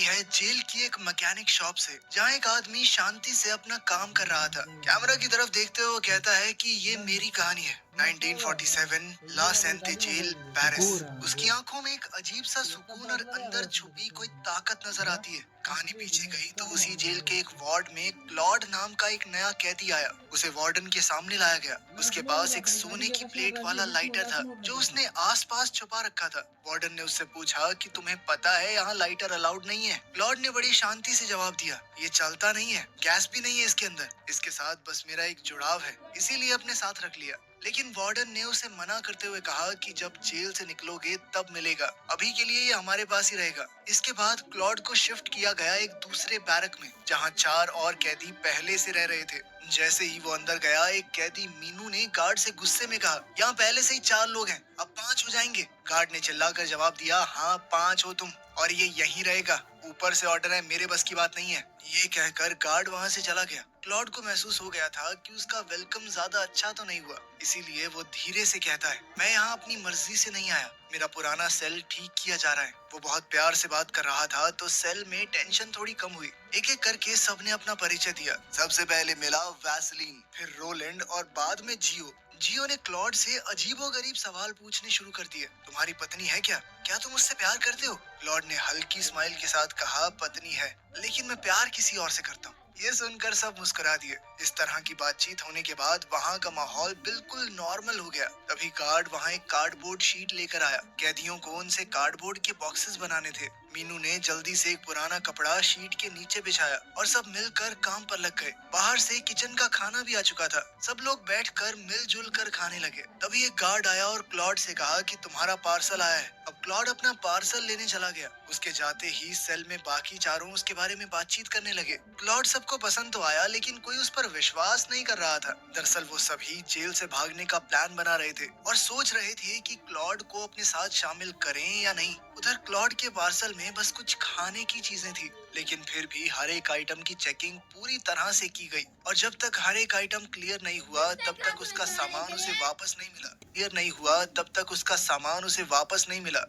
है जेल की एक मैकेनिक शॉप से, जहाँ एक आदमी शांति से अपना काम कर रहा था। कैमरा की तरफ देखते हुए कहता है कि ये मेरी कहानी है। 1947 ला सेंटे जेल, पेरिस। उसकी आंखों में एक अजीब सा सुकून और अंदर छुपी कोई ताकत नजर आती है। कहानी पीछे गई तो उसी जेल के एक वार्ड में क्लॉड नाम का एक नया कैदी आया। उसे वार्डन के सामने लाया गया। उसके पास एक सोने की प्लेट वाला लाइटर था, जो उसने आसपास छुपा रखा था। वार्डन ने उससे पूछा कि तुम्हें पता है यहाँ लाइटर अलाउड नहीं है। क्लॉड ने बड़ी शांति से जवाब दिया, ये चलता नहीं है, गैस भी नहीं है इसके अंदर। इसके साथ बस मेरा एक जुड़ाव है, इसीलिए अपने साथ रख लिया। लेकिन वार्डन ने उसे मना करते हुए कहा कि जब जेल से निकलोगे तब मिलेगा, अभी के लिए ये हमारे पास ही रहेगा। इसके बाद क्लॉड को शिफ्ट किया गया एक दूसरे बैरक में, जहाँ 4 और कैदी पहले से रह रहे थे। जैसे ही वो अंदर गया, एक कैदी मीनू ने गार्ड से गुस्से में कहा, यहाँ पहले से ही 4 लोग हैं, अब 5 हो जाएंगे। गार्ड ने चिल्लाकर जवाब दिया, हाँ 5 हो तुम, और ये यहीं रहेगा। ऊपर से ऑर्डर है, मेरे बस की बात नहीं है। ये कहकर गार्ड वहाँ से चला गया। क्लॉड को महसूस हो गया था कि उसका वेलकम ज्यादा अच्छा तो नहीं हुआ, इसीलिए वो धीरे से कहता है, मैं यहाँ अपनी मर्जी से नहीं आया, मेरा पुराना सेल ठीक किया जा रहा है। वो बहुत प्यार से बात कर रहा था तो सेल में टेंशन थोड़ी कम हुई। एक एक करके सबने अपना परिचय दिया। सबसे पहले मिला वैसलीन, फिर रोलैंड और बाद में जियो। जियो ने क्लॉड से अजीबोगरीब सवाल पूछने शुरू कर दिए। तुम्हारी पत्नी है क्या? क्या तुम उससे प्यार करते हो? क्लॉड ने हल्की स्माइल के साथ कहा, पत्नी है, लेकिन मैं प्यार किसी और से करता हूँ। ये सुनकर सब मुस्कुरा दिए। इस तरह की बातचीत होने के बाद वहाँ का माहौल बिल्कुल नॉर्मल हो गया। तभी गार्ड वहाँ एक कार्डबोर्ड शीट लेकर आया। कैदियों को उनसे कार्डबोर्ड के बॉक्सेस बनाने थे। मीनू ने जल्दी से एक पुराना कपड़ा शीट के नीचे बिछाया और सब मिलकर काम पर लग गए। बाहर से किचन का खाना भी आ चुका था। सब लोग बैठकर मिलजुल कर खाने लगे। तभी एक गार्ड आया और क्लॉड से कहा कि तुम्हारा पार्सल आया है। अब क्लॉड अपना पार्सल लेने चला गया। उसके जाते ही सेल में बाकी चारों उसके बारे में बातचीत करने लगे। क्लॉड सबको पसंद तो आया, लेकिन कोई उस पर विश्वास नहीं कर रहा था। दरअसल वो सभी जेल से भागने का प्लान बना रहे थे और सोच रहे थे कि क्लॉड को अपने साथ शामिल करें या नहीं। उधर क्लॉड के पार्सल में बस कुछ खाने की चीजें थी, लेकिन फिर भी हर एक आइटम की चेकिंग पूरी तरह से की गई और जब तक हर एक आइटम क्लियर नहीं हुआ तब तक उसका सामान उसे वापस नहीं मिला।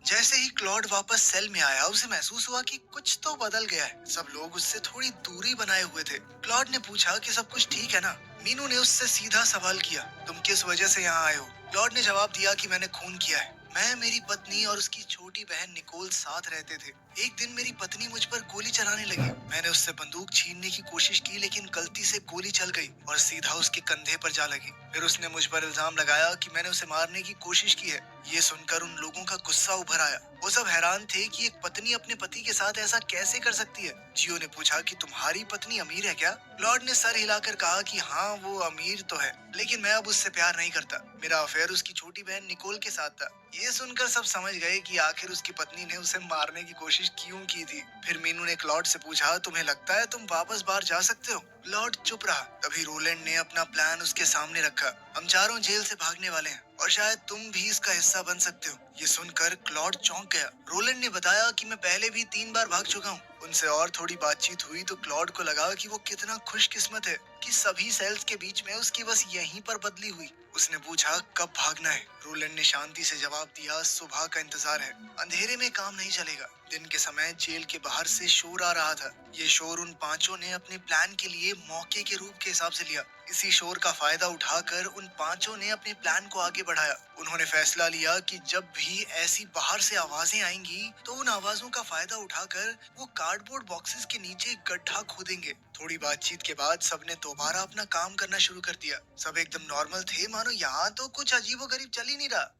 जैसे ही क्लॉड वापस सेल में आया, उसे महसूस हुआ कि कुछ तो बदल गया है। सब लोग उससे थोड़ी दूरी बनाए हुए थे। क्लॉड ने पूछा कि सब कुछ ठीक है ना? मीनू ने उससे सीधा सवाल किया, तुम किस वजह से यहाँ आए हो? क्लॉड ने जवाब दिया कि मैंने खून किया है। मैं, मेरी पत्नी और उसकी छोटी बहन निकोल साथ रहते थे। एक दिन मेरी पत्नी मुझ पर गोली चलाने लगी। मैंने उससे बंदूक छीनने की कोशिश की, लेकिन गलती से गोली चल गई और सीधा उसके कंधे पर जा लगी। फिर उसने मुझ पर इल्जाम लगाया कि मैंने उसे मारने की कोशिश की है। ये सुनकर उन लोगों का गुस्सा उभर आया। वो सब हैरान थे कि एक पत्नी अपने पति के साथ ऐसा कैसे कर सकती है। जियो ने पूछा कि तुम्हारी पत्नी अमीर है क्या? लॉर्ड ने सर हिलाकर कहा कि हाँ, वो अमीर तो है, लेकिन मैं अब उससे प्यार नहीं करता। मेरा अफेयर उसकी छोटी बहन निकोल के साथ था। ये सुनकर सब समझ गए कि आखिर उसकी पत्नी ने उसे मारने की कोशिश क्यों की थी। फिर मीनू ने क्लॉड से पूछा, तुम्हें लगता है तुम वापस बाहर जा सकते हो? क्लॉड चुप रहा। तभी रोलैंड ने अपना प्लान उसके सामने रखा। हम चारों जेल से भागने वाले हैं और शायद तुम भी इसका हिस्सा बन सकते हो। ये सुनकर क्लॉड चौंक गया। रोलैंड ने बताया कि मैं पहले भी 3 बार भाग चुका हूँ। उनसे और थोड़ी बातचीत हुई तो क्लॉड को लगा कि वो कितना खुशकिस्मत है कि सभी सेल्स के बीच में उसकी बस यहीं पर बदली हुई। उसने पूछा, कब भागना है? रोलैंड ने शांति से जवाब दिया, सुबह का इंतजार है, अंधेरे में काम नहीं चलेगा। दिन के समय जेल के बाहर से शोर आ रहा था। ये शोर उन पांचों ने अपने प्लान के लिए मौके के रूप के हिसाब से लिया। इसी शोर का फायदा उठाकर उन पांचों ने अपने प्लान को आगे बढ़ाया। उन्होंने फैसला लिया कि जब भी ऐसी बाहर से आवाजें आएंगी तो उन आवाजों का फायदा उठाकर वो कार्डबोर्ड बॉक्सेस के नीचे एक गड्ढा खोदेंगे। थोड़ी बातचीत के बाद सबने दोबारा अपना काम करना शुरू कर दिया। सब एकदम नॉर्मल थे, मानो यहाँ तो कुछ अजीबोगरीब चल ही नहीं रहा।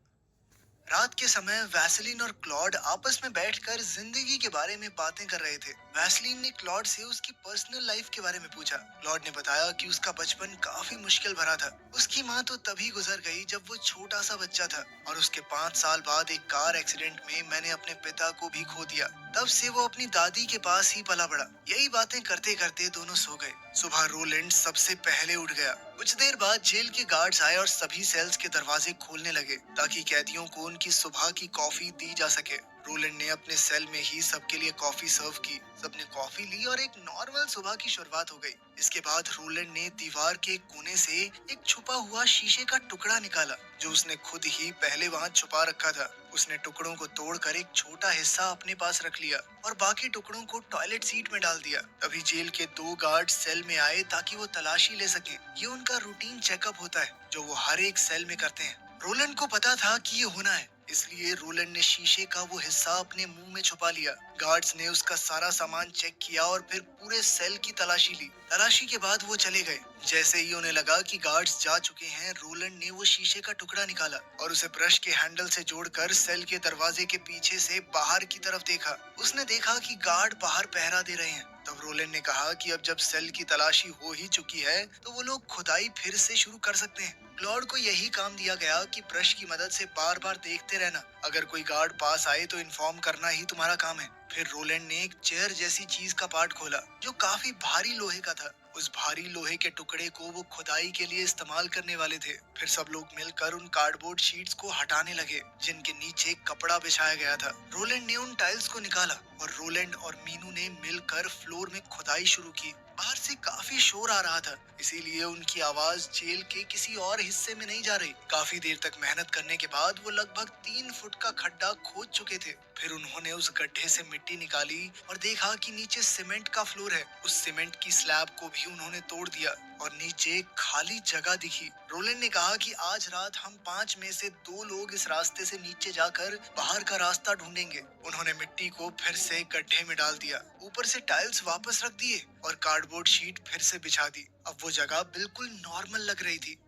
रात के समय वैसलीन और क्लॉड आपस में बैठकर जिंदगी के बारे में बातें कर रहे थे। वैसलीन ने क्लॉड से उसकी पर्सनल लाइफ के बारे में पूछा। क्लॉड ने बताया कि उसका बचपन काफी मुश्किल भरा था। उसकी माँ तो तभी गुजर गई जब वो छोटा सा बच्चा था और उसके 5 साल बाद एक कार एक्सीडेंट में मैंने अपने पिता को भी खो दिया। तब से वो अपनी दादी के पास ही पला बड़ा। यही बातें करते करते दोनों सो गए। सुबह रोलैंड सबसे पहले उठ गया। कुछ देर बाद जेल के गार्ड्स आए और सभी सेल्स के दरवाजे खोलने लगे ताकि कैदियों को उनकी सुबह की कॉफी दी जा सके। रोलैंड ने अपने सेल में ही सबके लिए कॉफी सर्व की। सबने कॉफी ली और एक नॉर्मल सुबह की शुरुआत हो गई। इसके बाद रोलैंड ने दीवार के कोने से एक छुपा हुआ शीशे का टुकड़ा निकाला, जो उसने खुद ही पहले वहां छुपा रखा था। उसने टुकड़ों को तोड़कर एक छोटा हिस्सा अपने पास रख लिया और बाकी टुकड़ों को टॉयलेट सीट में डाल दिया। तभी जेल के 2 गार्ड सेल में आए ताकि वो तलाशी ले सकें। ये उनका रूटीन चेकअप होता है जो वो हर एक सेल में करते हैं। रोलैंड को पता था कि ये होना है, इसलिए रोलैंड ने शीशे का वो हिस्सा अपने मुंह में छुपा लिया। गार्ड्स ने उसका सारा सामान चेक किया और फिर पूरे सेल की तलाशी ली। तलाशी के बाद वो चले गए। जैसे ही उन्हें लगा कि गार्ड्स जा चुके हैं, रोलैंड ने वो शीशे का टुकड़ा निकाला और उसे ब्रश के हैंडल से जोड़कर सेल के दरवाजे के पीछे से बाहर की तरफ देखा। उसने देखा कि गार्ड बाहर पहरा दे रहे हैं। तब रोलैंड ने कहा कि अब जब सेल की तलाशी हो ही चुकी है, तो वो लोग खुदाई फिर से शुरू कर सकते हैं। क्लॉड को यही काम दिया गया कि ब्रश की मदद से बार बार देखते रहना। अगर कोई गार्ड पास आए तो इन्फॉर्म करना ही तुम्हारा काम है। फिर रोलैंड ने एक चेयर जैसी चीज का पार्ट खोला, जो काफी भारी लोहे का था। उस भारी लोहे के टुकड़े को वो खुदाई के लिए इस्तेमाल करने वाले थे। फिर सब लोग मिलकर उन कार्डबोर्ड शीट्स को हटाने लगे, जिनके नीचे कपड़ा बिछाया गया था। रोलैंड ने उन टाइल्स को निकाला और रोलैंड और मीनू ने मिलकर फ्लोर में खुदाई शुरू की। बाहर से काफी शोर आ रहा था, इसीलिए उनकी आवाज जेल के किसी और हिस्से में नहीं जा रही। काफी देर तक मेहनत करने के बाद वो लगभग 3 फुट का खड्डा खोद चुके थे। फिर उन्होंने उस गड्ढे से मिट्टी निकाली और देखा कि नीचे सीमेंट का फ्लोर है। उस सीमेंट की स्लैब को भी उन्होंने तोड़ दिया और नीचे खाली जगह दिखी। रोलैंड ने कहा कि आज रात हम 5 में से 2 लोग इस रास्ते से नीचे जाकर बाहर का रास्ता ढूंढेंगे। उन्होंने मिट्टी को फिर से गड्ढे में डाल दिया, ऊपर से टाइल्स वापस रख दिए और कार्डबोर्ड शीट फिर से बिछा दी। अब वो जगह बिल्कुल नॉर्मल लग रही थी।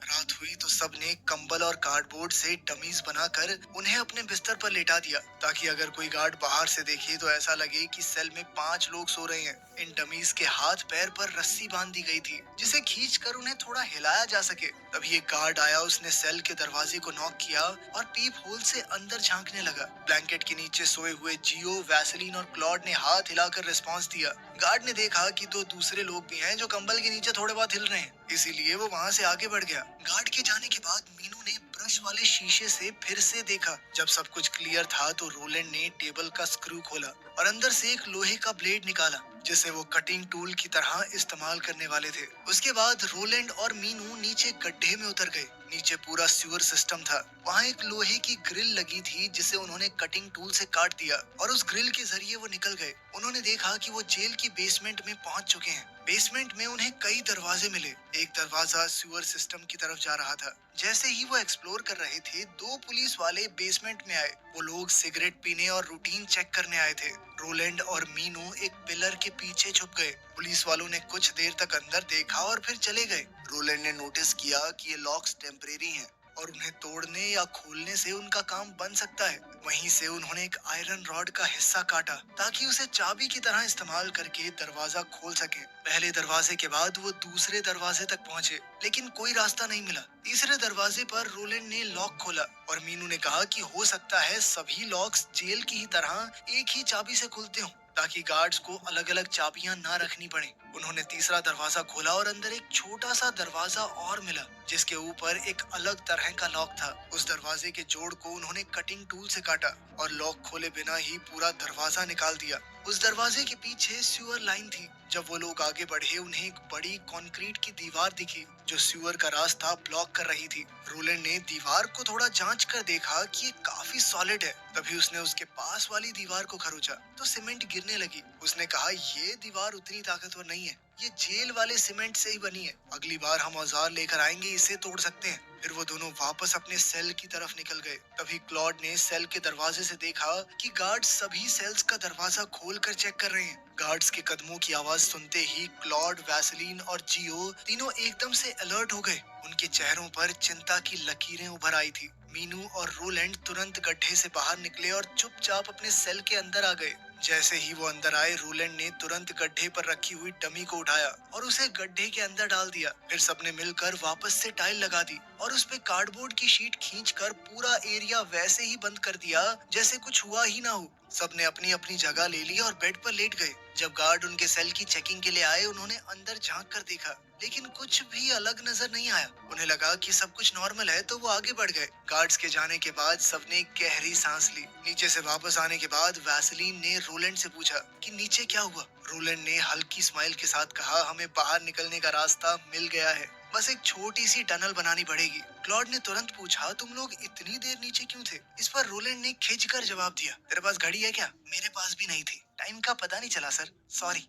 रात हुई तो सबने कंबल और कार्डबोर्ड से डमीज बनाकर उन्हें अपने बिस्तर पर लेटा दिया, ताकि अगर कोई गार्ड बाहर से देखे तो ऐसा लगे कि सेल में 5 लोग सो रहे हैं। इन डमीज के हाथ पैर पर रस्सी बांध दी गई थी, जिसे खींचकर उन्हें थोड़ा हिलाया जा सके। तभी एक गार्ड आया, उसने सेल के दरवाजे को नॉक किया और पीप होल से अंदर झांकने लगा। ब्लैंकेट के नीचे सोए हुए जियो, वैसलीन और क्लॉड ने हाथ हिलाकर रिस्पॉन्स दिया। गार्ड ने देखा कि 2 दूसरे लोग भी हैं जो कंबल के नीचे थोड़े बहुत हिल रहे हैं, इसीलिए वो वहां से आगे बढ़ गया। गार्ड के जाने के बाद मीनू ने ब्रश वाले शीशे से फिर से देखा। जब सब कुछ क्लियर था तो रोलैंड ने टेबल का स्क्रू खोला और अंदर से एक लोहे का ब्लेड निकाला, जिसे वो कटिंग टूल की तरह इस्तेमाल करने वाले थे। उसके बाद रोलैंड और मीनू नीचे गड्ढे में उतर गए। नीचे पूरा सीवर सिस्टम था। वहाँ एक लोहे की ग्रिल लगी थी, जिसे उन्होंने कटिंग टूल से काट दिया और उस ग्रिल के जरिए वो निकल गए। उन्होंने देखा कि वो जेल की बेसमेंट में पहुंच चुके हैं। बेसमेंट में उन्हें कई दरवाजे मिले। एक दरवाजा सीवर सिस्टम की तरफ जा रहा था। जैसे ही वो एक्सप्लोर कर रहे थे, 2 पुलिस वाले बेसमेंट में आए। वो लोग सिगरेट पीने और रूटीन चेक करने आए थे। रोलैंड और मीनू एक पिलर के पीछे छुप गए। पुलिस वालों ने कुछ देर तक अंदर देखा और फिर चले गए। रोलैंड ने नोटिस किया कि ये लॉक्स टेम्परेरी हैं और उन्हें तोड़ने या खोलने से उनका काम बन सकता है। वहीं से उन्होंने एक आयरन रॉड का हिस्सा काटा, ताकि उसे चाबी की तरह इस्तेमाल करके दरवाजा खोल सके। पहले दरवाजे के बाद वो दूसरे दरवाजे तक पहुंचे, लेकिन कोई रास्ता नहीं मिला। तीसरे दरवाजे पर रोलैंड ने लॉक खोला और मीनू ने कहा कि हो सकता है सभी लॉक्स जेल की ही तरह एक ही चाबी से खुलते हों, ताकि गार्ड्स को अलग अलग चाबियां ना रखनी पड़े। उन्होंने तीसरा दरवाजा खोला और अंदर एक छोटा सा दरवाजा और मिला, जिसके ऊपर एक अलग तरह का लॉक था। उस दरवाजे के जोड़ को उन्होंने कटिंग टूल से काटा और लॉक खोले बिना ही पूरा दरवाजा निकाल दिया। उस दरवाजे के पीछे सीवर लाइन थी। जब वो लोग आगे बढ़े, उन्हें एक बड़ी कंक्रीट की दीवार दिखी, जो सीवर का रास्ता ब्लॉक कर रही थी। रोलैंड ने दीवार को थोड़ा जांच कर देखा कि ये काफी सॉलिड है। तभी उसने उसके पास वाली दीवार को खरोचा तो सीमेंट गिरने लगी। उसने कहा, ये दीवार उतनी ताकतवर नहीं है, ये जेल वाले सीमेंट से ही बनी है। अगली बार हम औजार लेकर आएंगे, इसे तोड़ सकते हैं। फिर वो दोनों वापस अपने सेल की तरफ निकल गए। तभी क्लॉड ने सेल के दरवाजे से देखा कि गार्ड सभी सेल्स का दरवाजा खोलकर चेक कर रहे हैं। गार्ड्स के कदमों की आवाज सुनते ही क्लॉड, वैसलीन और जियो तीनों एकदम से अलर्ट हो गए। उनके चेहरों पर चिंता की लकीरें उभर आई थी। मीनू और रोलैंड तुरंत गड्ढे से बाहर निकले और चुपचाप अपने सेल के अंदर आ गए। जैसे ही वो अंदर आए, रोलैंड ने तुरंत गड्ढे पर रखी हुई डमी को उठाया और उसे गड्ढे के अंदर डाल दिया। फिर सबने मिलकर वापस से टाइल लगा दी और उस पे कार्डबोर्ड की शीट खींचकर पूरा एरिया वैसे ही बंद कर दिया जैसे कुछ हुआ ही ना हो। सबने अपनी अपनी जगह ले ली और बेड पर लेट गए। जब गार्ड उनके सेल की चेकिंग के लिए आए, उन्होंने अंदर झांक कर देखा, लेकिन कुछ भी अलग नजर नहीं आया। उन्हें लगा कि सब कुछ नॉर्मल है, तो वो आगे बढ़ गए। गार्ड्स के जाने के बाद सबने एक गहरी सांस ली। नीचे से वापस आने के बाद वैसलीन ने रोलैंड से पूछा कि नीचे क्या हुआ। रोलैंड ने हल्की स्माइल के साथ कहा, हमें बाहर निकलने का रास्ता मिल गया है, बस एक छोटी सी टनल बनानी पड़ेगी। क्लॉड ने तुरंत पूछा, तुम लोग इतनी देर नीचे क्यों थे? इस पर रोलैंड ने खिंचकर जवाब दिया, तेरे पास घड़ी है क्या? मेरे पास भी नहीं थी, टाइम का पता नहीं चला सर, सॉरी।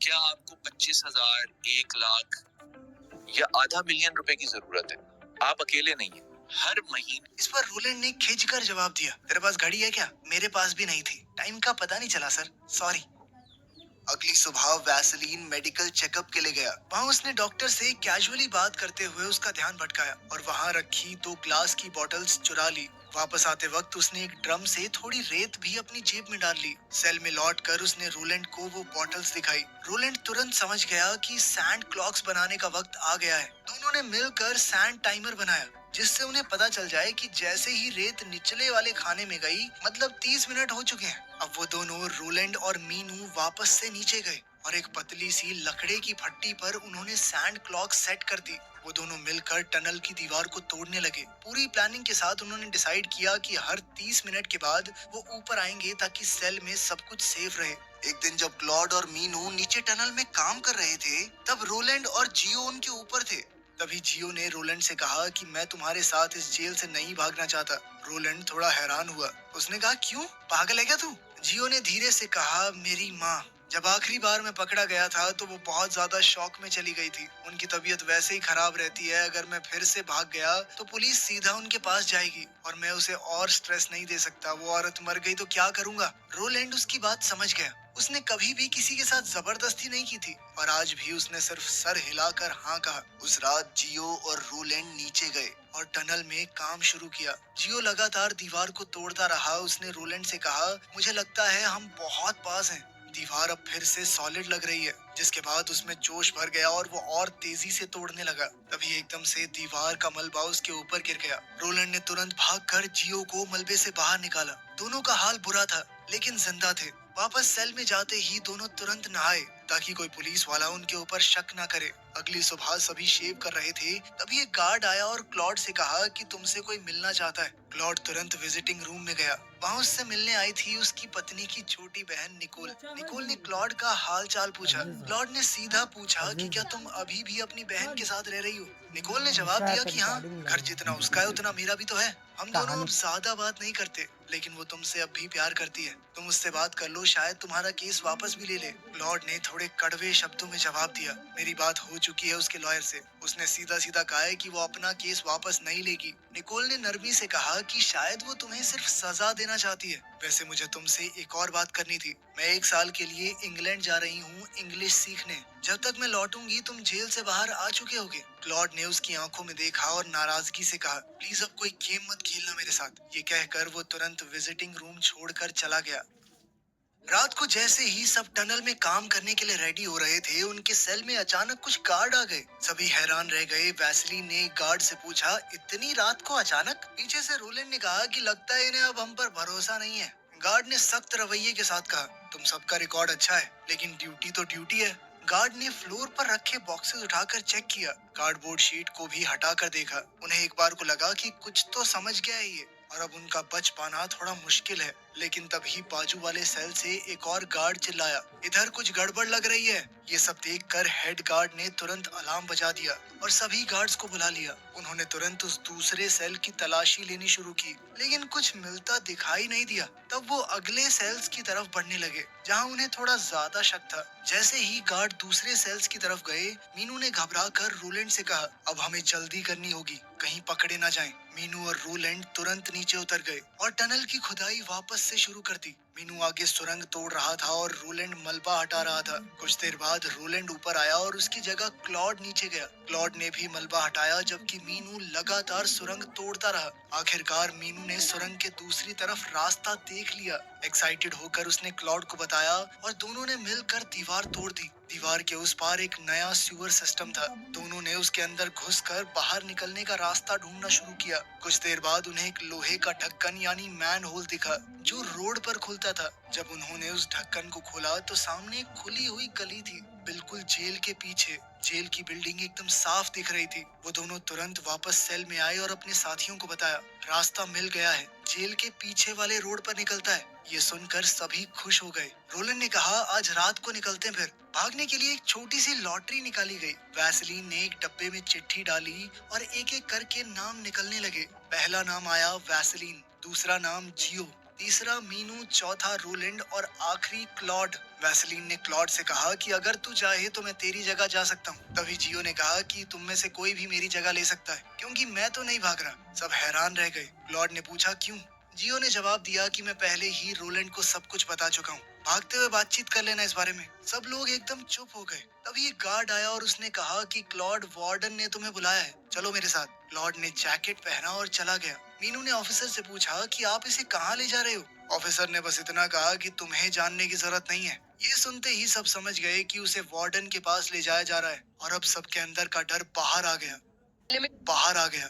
क्या आपको 25,000, 1 लाख या आधा मिलियन रुपए की जरूरत है? आप अकेले नहीं हैं। हर महीने। इस पर रोलैंड ने खिंचकर जवाब दिया, तेरे पास घड़ी है क्या? मेरे पास भी नहीं थी, टाइम का पता नहीं चला सर, सॉरी। अगली सुबह वैसलीन मेडिकल चेकअप के लिए गया। वहाँ उसने डॉक्टर से कैजुअली बात करते हुए उसका ध्यान भटकाया और वहाँ रखी 2 ग्लास की बोतल्स चुरा ली। वापस आते वक्त उसने एक ड्रम से थोड़ी रेत भी अपनी जेब में डाल ली। सेल में लौटकर उसने रोलैंड को वो बोतल्स दिखाई। रोलैंड तुरंत समझ गया कि सैंड क्लॉक्स बनाने का वक्त आ गया है। दोनों ने मिलकर सैंड टाइमर बनाया, जिससे उन्हें पता चल जाए कि जैसे ही रेत निचले वाले खाने में गई, मतलब 30 मिनट हो चुके हैं। अब वो दोनों, रोलैंड और मीनू, वापस से नीचे गए और एक पतली सी लकड़े की फट्टी पर उन्होंने सैंड क्लॉक सेट कर दी। वो दोनों मिलकर टनल की दीवार को तोड़ने लगे। पूरी प्लानिंग के साथ उन्होंने डिसाइड किया कि हर 30 मिनट के बाद वो ऊपर आएंगे ताकि सेल में सब कुछ सेफ रहे। एक दिन जब क्लॉड और मीनू नीचे टनल में काम कर रहे थे, तब रोलैंड और जियो उनके ऊपर थे। तभी जियो ने रोलैंड से कहा कि मैं तुम्हारे साथ इस जेल से नहीं भागना चाहता। रोलैंड थोड़ा हैरान हुआ। उसने कहा, क्यों, पागल है क्या तू? जियो ने धीरे से कहा, मेरी माँ। जब आखिरी बार मैं पकड़ा गया था तो वो बहुत ज्यादा शॉक में चली गई थी। उनकी तबीयत वैसे ही खराब रहती है। अगर मैं फिर से भाग गया तो पुलिस सीधा उनके पास जाएगी और मैं उसे और स्ट्रेस नहीं दे सकता। वो औरत मर गई तो क्या करूंगा? रोलैंड उसकी बात समझ गया। उसने कभी भी किसी के साथ जबरदस्ती नहीं की थी और आज भी उसने सिर्फ सर हिलाकर हाँ कहा। उस रात जियो और रोलैंड नीचे गए और टनल में काम शुरू किया। जियो लगातार दीवार को तोड़ता रहा। उसने रोलैंड से कहा, मुझे लगता है हम बहुत पास हैं। दीवार अब फिर से सॉलिड लग रही है, जिसके बाद उसमें जोश भर गया और वो और तेजी से तोड़ने लगा। तभी एकदम से दीवार का मलबा उसके ऊपर गिर गया। रोलैंड ने तुरंत भागकर जियो को मलबे से बाहर निकाला। दोनों का हाल बुरा था, लेकिन जिंदा थे। वापस सेल में जाते ही दोनों तुरंत नहाए ताकि कोई पुलिस वाला उनके ऊपर शक न करे। अगली सुबह सभी शेव कर रहे थे, तभी एक गार्ड आया और क्लॉड से कहा कि तुमसे कोई मिलना चाहता है। क्लॉड तुरंत विजिटिंग रूम में गया। वहाँ उससे मिलने आई थी उसकी पत्नी की छोटी बहन निकोल। निकोल ने क्लॉड का हाल चाल पूछा। क्लॉड ने सीधा पूछा कि क्या तुम अभी भी अपनी बहन के साथ रह रही हो? निकोल ने जवाब दिया कि हाँ, घर जितना उसका है उतना मेरा भी तो है। हम दोनों अब ज्यादा बात नहीं करते, लेकिन वो तुमसे अब भी प्यार करती है। तुम उससे बात कर लो, शायद तुम्हारा केस वापस भी ले ले। क्लॉड ने थोड़े कड़वे शब्दों में जवाब दिया, मेरी बात हो चुकी है उसके लॉयर से। उसने सीधा सीधा कहा है कि वो अपना केस वापस नहीं लेगी। निकोल ने नरमी से कहा कि शायद वो तुम्हें सिर्फ सजा देना चाहती है। वैसे मुझे तुमसे एक और बात करनी थी। मैं 1 साल के लिए इंग्लैंड जा रही हूँ इंग्लिश सीखने। जब तक मैं लौटूंगी तुम जेल से बाहर आ चुके होगे। क्लॉड ने उसकी आंखों में देखा और नाराजगी से कहा, प्लीज अब कोई गेम मत खेलना मेरे साथ। ये कहकर वो तुरंत विजिटिंग रूम छोड़कर चला गया। रात को जैसे ही सब टनल में काम करने के लिए रेडी हो रहे थे, उनके सेल में अचानक कुछ गार्ड आ गए। सभी हैरान रह गए। वैसलीन ने गार्ड से पूछा, इतनी रात को अचानक? पीछे से रोलैंड ने कहा कि लगता है इन्हें अब हम पर भरोसा नहीं है। गार्ड ने सख्त रवैये के साथ कहा, तुम सबका रिकॉर्ड अच्छा है, लेकिन ड्यूटी तो ड्यूटी है। गार्ड ने फ्लोर पर रखे बॉक्सेस उठाकर चेक किया, कार्डबोर्ड शीट को भी हटाकर देखा। उन्हें एक बार को लगा कि कुछ तो समझ गया है ये, और अब उनका बच पाना थोड़ा मुश्किल है। लेकिन तभी बाजू वाले सेल से एक और गार्ड चिल्लाया, इधर कुछ गड़बड़ लग रही है। ये सब देखकर हेड गार्ड ने तुरंत अलार्म बजा दिया और सभी गार्ड्स को बुला लिया। उन्होंने तुरंत उस दूसरे सेल की तलाशी लेनी शुरू की, लेकिन कुछ मिलता दिखाई नहीं दिया। तब वो अगले सेल्स की तरफ बढ़ने लगे, जहाँ उन्हें थोड़ा ज्यादा शक था। जैसे ही गार्ड दूसरे सेल्स की तरफ गए, मीनू ने घबराकर रोलैंड से कहा, अब हमें जल्दी करनी होगी, कहीं पकड़े ना जाएं। मीनू और रोलैंड तुरंत नीचे उतर गए और टनल की खुदाई वापस से शुरू कर दी। मीनू आगे सुरंग तोड़ रहा था और रोलैंड मलबा हटा रहा था। कुछ देर बाद रोलैंड ऊपर आया और उसकी जगह क्लॉड नीचे गया। क्लॉड ने भी मलबा हटाया जबकि मीनू लगातार सुरंग तोड़ता रहा। आखिरकार मीनू ने सुरंग के दूसरी तरफ रास्ता देख लिया। एक्साइटेड होकर उसने क्लॉड को बताया और दोनों ने मिलकर दीवार तोड़ दी। दीवार के उस पार एक नया सीवर सिस्टम था। दोनों ने उसके अंदर घुसकर बाहर निकलने का रास्ता ढूंढना शुरू किया। कुछ देर बाद उन्हें एक लोहे का ढक्कन यानी मैन होल दिखा जो रोड पर खुलता था। जब उन्होंने उस ढक्कन को खोला तो सामने एक खुली हुई गली थी, बिल्कुल जेल के पीछे। जेल की बिल्डिंग एकदम साफ दिख रही थी। वो दोनों तुरंत वापस सेल में आए और अपने साथियों को बताया, रास्ता मिल गया है, जेल के पीछे वाले रोड पर निकलता है। ये सुनकर सभी खुश हो गए। रोलन ने कहा, आज रात को निकलते हैं फिर। भागने के लिए एक छोटी सी लॉटरी निकाली गई। वैसलीन ने एक डब्बे में चिट्ठी डाली और एक एक करके नाम निकलने लगे। पहला नाम आया वैसलीन, दूसरा नाम जियो, तीसरा मीनू, चौथा रोलैंड और आखिरी क्लॉड। वैसलीन ने क्लॉड से कहा कि अगर तू चाहे तो मैं तेरी जगह जा सकता हूँ। तभी जियो ने कहा कि तुम में से कोई भी मेरी जगह ले सकता है क्योंकि मैं तो नहीं भाग रहा। सब हैरान रह गए। क्लॉड ने पूछा, क्यों? जियो ने जवाब दिया कि मैं पहले ही रोलैंड को सब कुछ बता चुका हूँ, भागते हुए बातचीत कर लेना इस बारे में। सब लोग एकदम चुप हो गए। तभी एक गार्ड आया और उसने कहा कि क्लॉड, वार्डन ने तुम्हें बुलाया है, चलो मेरे साथ। क्लॉड ने जैकेट पहना और चला गया। मीनू ने ऑफिसर से पूछा कि आप इसे कहाँ ले जा रहे हो? ऑफिसर ने बस इतना कहा कि तुम्हें जानने की जरूरत नहीं है। ये सुनते ही सब समझ गए कि उसे वार्डन के पास ले जाया जा रहा है और अब सबके अंदर का डर बाहर आ गया।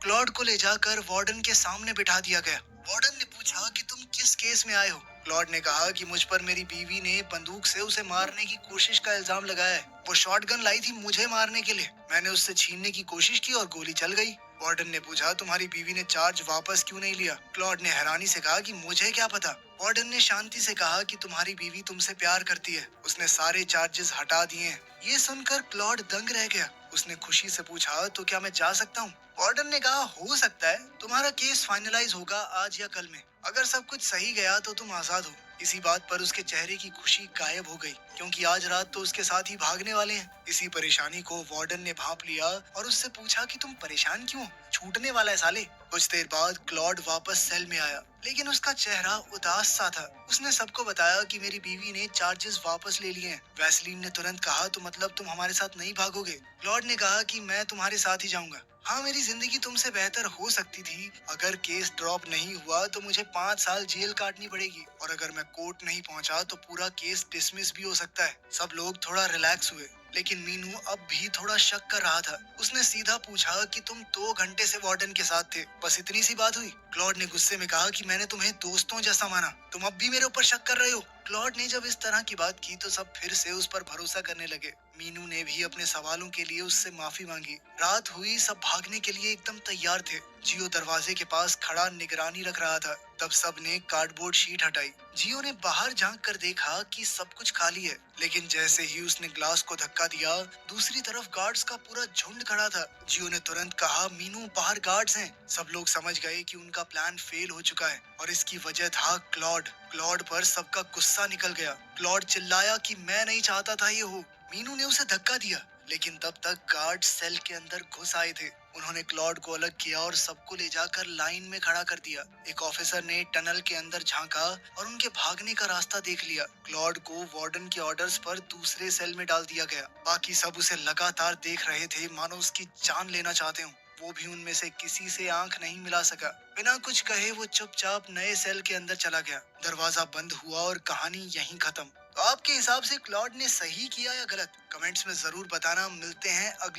क्लॉड को ले जाकर वार्डन के सामने बिठा दिया गया। वार्डन ने पूछा कि तुम किस केस में आए हो? क्लॉड ने कहा कि मुझ पर मेरी बीवी ने बंदूक से उसे मारने की कोशिश का इल्जाम लगाया है। वो शॉटगन लाई थी मुझे मारने के लिए। मैंने उससे छीनने की कोशिश की और गोली चल गई। वार्डन ने पूछा, तुम्हारी बीवी ने चार्ज वापस क्यों नहीं लिया? क्लॉड ने हैरानी से कहा कि मुझे क्या पता। वार्डन ने शांति से कहा कि तुम्हारी बीवी तुमसे प्यार करती है, उसने सारे चार्जेस हटा दिए हैं। ये सुनकर क्लॉड दंग रह गया। उसने खुशी से पूछा, तो क्या मैं जा सकता हूँ? वार्डन ने कहा, हो सकता है, तुम्हारा केस फाइनलाइज होगा आज या कल में। अगर सब कुछ सही गया तो तुम आजाद हो। इसी बात पर उसके चेहरे की खुशी गायब हो गई क्योंकि आज रात तो उसके साथ ही भागने वाले हैं। इसी परेशानी को वार्डन ने भांप लिया और उससे पूछा कि तुम परेशान क्यों? छूटने वाला है साले। कुछ देर बाद क्लॉड वापस सेल में आया लेकिन उसका चेहरा उदास सा था। उसने सबको बताया कि मेरी बीवी ने चार्जेस वापस ले लिए हैं। वैसलीन ने तुरंत कहा, तो मतलब तुम हमारे साथ नहीं भागोगे? क्लॉड ने कहा कि मैं तुम्हारे साथ ही जाऊंगा। हाँ, मेरी जिंदगी तुमसे बेहतर हो सकती थी। अगर केस ड्रॉप नहीं हुआ तो मुझे 5 साल जेल काटनी पड़ेगी और अगर मैं कोर्ट नहीं पहुंचा तो पूरा केस डिसमिस भी हो सकता है। सब लोग थोड़ा रिलैक्स हुए लेकिन मीनू अब भी थोड़ा शक कर रहा था। उसने सीधा पूछा कि तुम 2 घंटे से वार्डन के साथ थे, बस इतनी सी बात हुई? क्लॉड ने गुस्से में कहा कि मैंने तुम्हें दोस्तों जैसा माना, तुम अब भी मेरे ऊपर शक कर रहे हो। क्लॉड ने जब इस तरह की बात की तो सब फिर से उस पर भरोसा करने लगे। मीनू ने भी अपने सवालों के लिए उससे माफी मांगी। रात हुई, सब भागने के लिए एकदम तैयार थे। जियो दरवाजे के पास खड़ा निगरानी रख रहा था। तब सब ने कार्डबोर्ड शीट हटाई। जियो ने बाहर झांक कर देखा कि सब कुछ खाली है, लेकिन जैसे ही उसने ग्लास को धक्का दिया, दूसरी तरफ गार्ड्स का पूरा झुंड खड़ा था। जियो ने तुरंत कहा, मीनू, बाहर गार्ड्स हैं। सब लोग समझ गए कि उनका प्लान फेल हो चुका है और इसकी वजह था क्लॉड। क्लॉड पर सबका गुस्सा निकल गया। क्लॉड चिल्लाया कि मैं नहीं चाहता था ये हो। मीनू ने उसे धक्का दिया लेकिन तब तक गार्ड सेल के अंदर घुस आए थे। उन्होंने क्लॉड को अलग किया और सबको ले जाकर लाइन में खड़ा कर दिया। एक ऑफिसर ने टनल के अंदर झांका और उनके भागने का रास्ता देख लिया। क्लॉड को वार्डन के ऑर्डर्स पर दूसरे सेल में डाल दिया गया। बाकी सब उसे लगातार देख रहे थे मानो उसकी जान लेना चाहते हो। वो भी उनमें से किसी से आंख नहीं मिला सका। बिना कुछ कहे वो चुपचाप नए सेल के अंदर चला गया। दरवाजा बंद हुआ और कहानी यहीं खत्म। तो आपके हिसाब से क्लॉड ने सही किया या गलत? कमेंट्स में जरूर बताना। मिलते हैं अगली